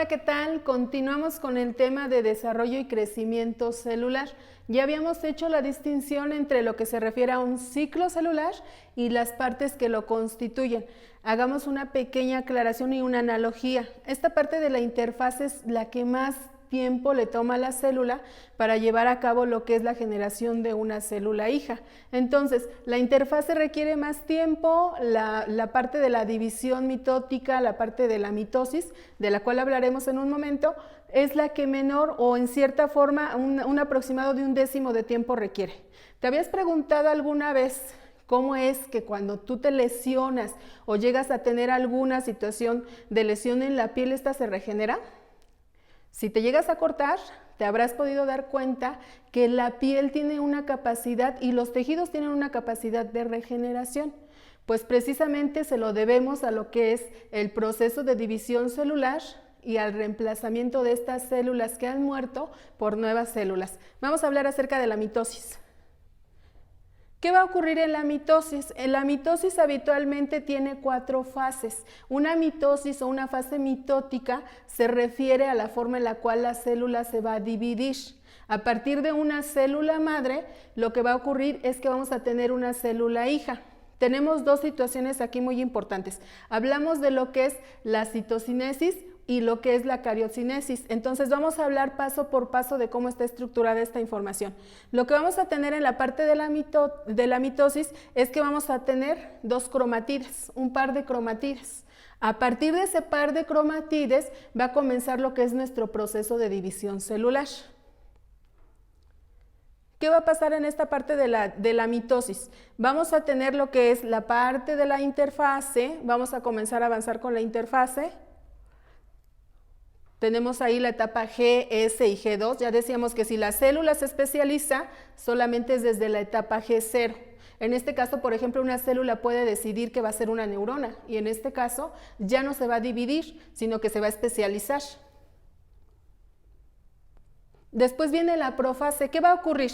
Hola, ¿qué tal? Continuamos con el tema de desarrollo y crecimiento celular. Ya habíamos hecho la distinción entre lo que se refiere a un ciclo celular y las partes que lo constituyen. Hagamos una pequeña aclaración y una analogía. Esta parte de la interfaz es la que más tiempo le toma a la célula para llevar a cabo lo que es la generación de una célula hija. Entonces, la interfase requiere más tiempo, la parte de la división mitótica, la parte de la mitosis, de la cual hablaremos en un momento, es la que menor o en cierta forma un aproximado de 1/10 de tiempo requiere. ¿Te habías preguntado alguna vez cómo es que cuando tú te lesionas o llegas a tener alguna situación de lesión en la piel, esta se regenera? Si te llegas a cortar, te habrás podido dar cuenta que la piel tiene una capacidad y los tejidos tienen una capacidad de regeneración. Pues precisamente se lo debemos a lo que es el proceso de división celular y al reemplazamiento de estas células que han muerto por nuevas células. Vamos a hablar acerca de la mitosis. ¿Qué va a ocurrir en la mitosis? En la mitosis habitualmente tiene 4 fases. Una mitosis o una fase mitótica se refiere a la forma en la cual la célula se va a dividir. A partir de una célula madre, lo que va a ocurrir es que vamos a tener una célula hija. Tenemos 2 situaciones aquí muy importantes. Hablamos de lo que es la citocinesis y lo que es la cariocinesis. Entonces vamos a hablar paso por paso de cómo está estructurada esta información. Lo que vamos a tener en la parte de la mitosis es que vamos a tener 2 cromatides, un par de cromatides. A partir de ese par de cromatides va a comenzar lo que es nuestro proceso de división celular. ¿Qué va a pasar en esta parte de la mitosis? Vamos a tener lo que es la parte de la interfase, vamos a comenzar a avanzar con la interfase. Tenemos ahí la etapa G, S y G2. Ya decíamos que si la célula se especializa, solamente es desde la etapa G0. En este caso, por ejemplo, una célula puede decidir que va a ser una neurona y en este caso ya no se va a dividir, sino que se va a especializar. Después viene la profase. ¿Qué va a ocurrir?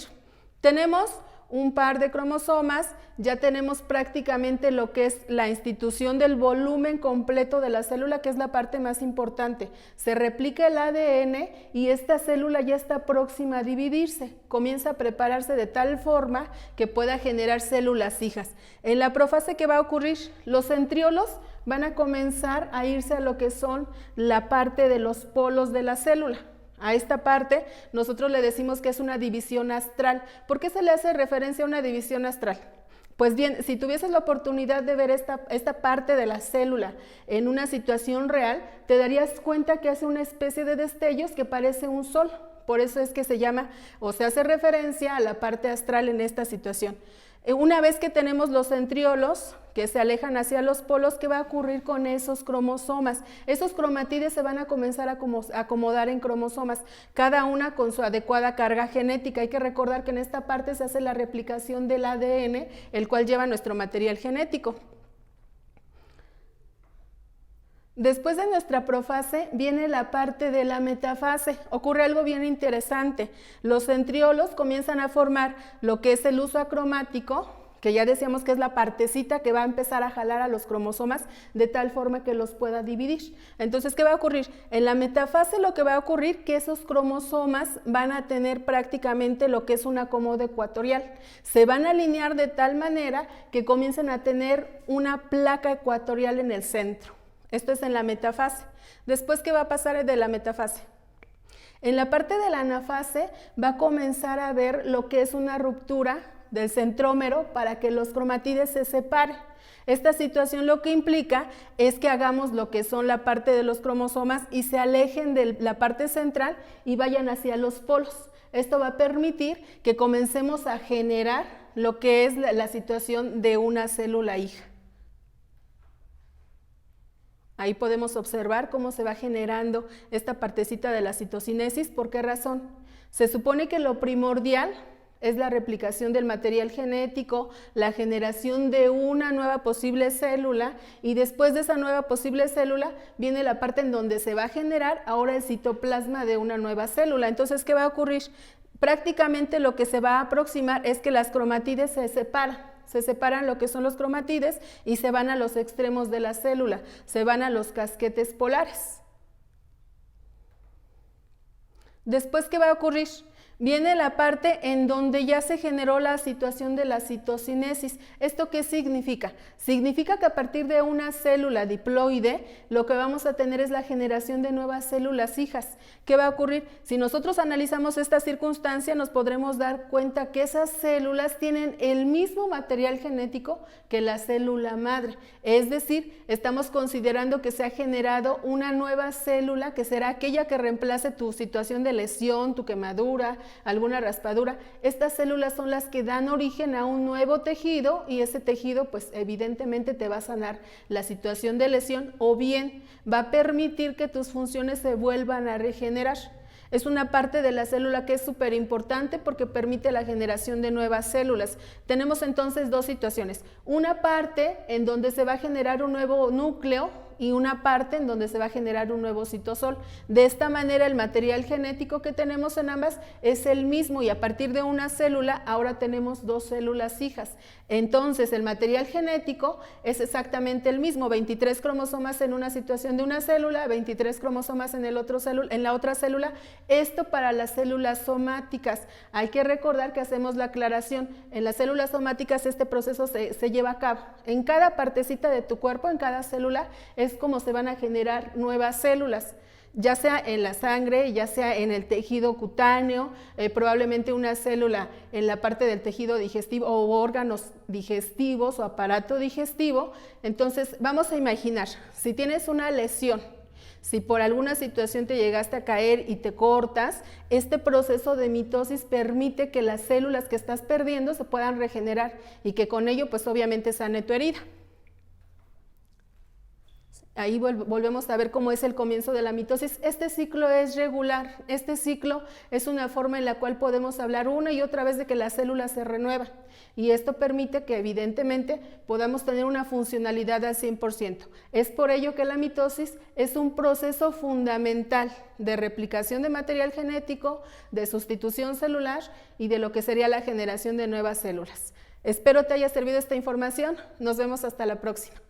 Tenemos un par de cromosomas, ya tenemos prácticamente lo que es la institución del volumen completo de la célula, que es la parte más importante. Se replica el ADN y esta célula ya está próxima a dividirse, comienza a prepararse de tal forma que pueda generar células hijas. En la profase, ¿qué va a ocurrir? Los centriolos van a comenzar a irse a lo que son la parte de los polos de la célula. A esta parte nosotros le decimos que es una división astral. ¿Por qué se le hace referencia a una división astral? Pues bien, si tuvieses la oportunidad de ver esta parte de la célula en una situación real, te darías cuenta que hace una especie de destellos que parece un sol. Por eso es que se llama o se hace referencia a la parte astral en esta situación. Una vez que tenemos los centriolos que se alejan hacia los polos, ¿qué va a ocurrir con esos cromosomas? Esos cromatides se van a comenzar a acomodar en cromosomas, cada una con su adecuada carga genética. Hay que recordar que en esta parte se hace la replicación del ADN, el cual lleva nuestro material genético. Después de nuestra profase viene la parte de la metafase. Ocurre algo bien interesante. Los centriolos comienzan a formar lo que es el uso acromático, que ya decíamos que es la partecita que va a empezar a jalar a los cromosomas de tal forma que los pueda dividir. Entonces, ¿qué va a ocurrir? En la metafase lo que va a ocurrir es que esos cromosomas van a tener prácticamente lo que es un acomodo ecuatorial. Se van a alinear de tal manera que comiencen a tener una placa ecuatorial en el centro. Esto es en la metafase. Después, ¿qué va a pasar de la metafase? En la parte de la anafase va a comenzar a haber lo que es una ruptura del centrómero para que los cromatides se separen. Esta situación lo que implica es que hagamos lo que son la parte de los cromosomas y se alejen de la parte central y vayan hacia los polos. Esto va a permitir que comencemos a generar lo que es la situación de una célula hija. Ahí podemos observar cómo se va generando esta partecita de la citocinesis. ¿Por qué razón? Se supone que lo primordial es la replicación del material genético, la generación de una nueva posible célula y después de esa nueva posible célula viene la parte en donde se va a generar ahora el citoplasma de una nueva célula. Entonces, ¿qué va a ocurrir? Prácticamente lo que se va a aproximar es que las cromatides se separan lo que son los cromatides y se van a los extremos de la célula, se van a los casquetes polares. Después, ¿qué va a ocurrir? Viene la parte en donde ya se generó la situación de la citocinesis. ¿Esto qué significa? Significa que a partir de una célula diploide, lo que vamos a tener es la generación de nuevas células hijas. ¿Qué va a ocurrir? Si nosotros analizamos esta circunstancia, nos podremos dar cuenta que esas células tienen el mismo material genético que la célula madre. Es decir, estamos considerando que se ha generado una nueva célula que será aquella que reemplace tu situación de lesión, tu quemadura, alguna raspadura. Estas células son las que dan origen a un nuevo tejido y ese tejido pues evidentemente te va a sanar la situación de lesión o bien va a permitir que tus funciones se vuelvan a regenerar. Es una parte de la célula que es súper importante porque permite la generación de nuevas células. Tenemos entonces dos situaciones. Una parte en donde se va a generar un nuevo núcleo y una parte en donde se va a generar un nuevo citosol. De esta manera el material genético que tenemos en ambas es el mismo y a partir de una célula ahora tenemos dos células hijas. Entonces el material genético es exactamente el mismo, 23 cromosomas en una situación de una célula, 23 cromosomas en la otra célula. Esto para las células somáticas. Hay que recordar que hacemos la aclaración. En las células somáticas este proceso se lleva a cabo. En cada partecita de tu cuerpo, en cada célula, es como se van a generar nuevas células, ya sea en la sangre, ya sea en el tejido cutáneo, probablemente una célula en la parte del tejido digestivo o órganos digestivos o aparato digestivo. Entonces vamos a imaginar, si tienes una lesión, si por alguna situación te llegaste a caer y te cortas, este proceso de mitosis permite que las células que estás perdiendo se puedan regenerar y que con ello pues obviamente sane tu herida. Ahí volvemos a ver cómo es el comienzo de la mitosis. Este ciclo es regular, este ciclo es una forma en la cual podemos hablar una y otra vez de que la célula se renueva y esto permite que evidentemente podamos tener una funcionalidad al 100%. Es por ello que la mitosis es un proceso fundamental de replicación de material genético, de sustitución celular y de lo que sería la generación de nuevas células. Espero te haya servido esta información. Nos vemos hasta la próxima.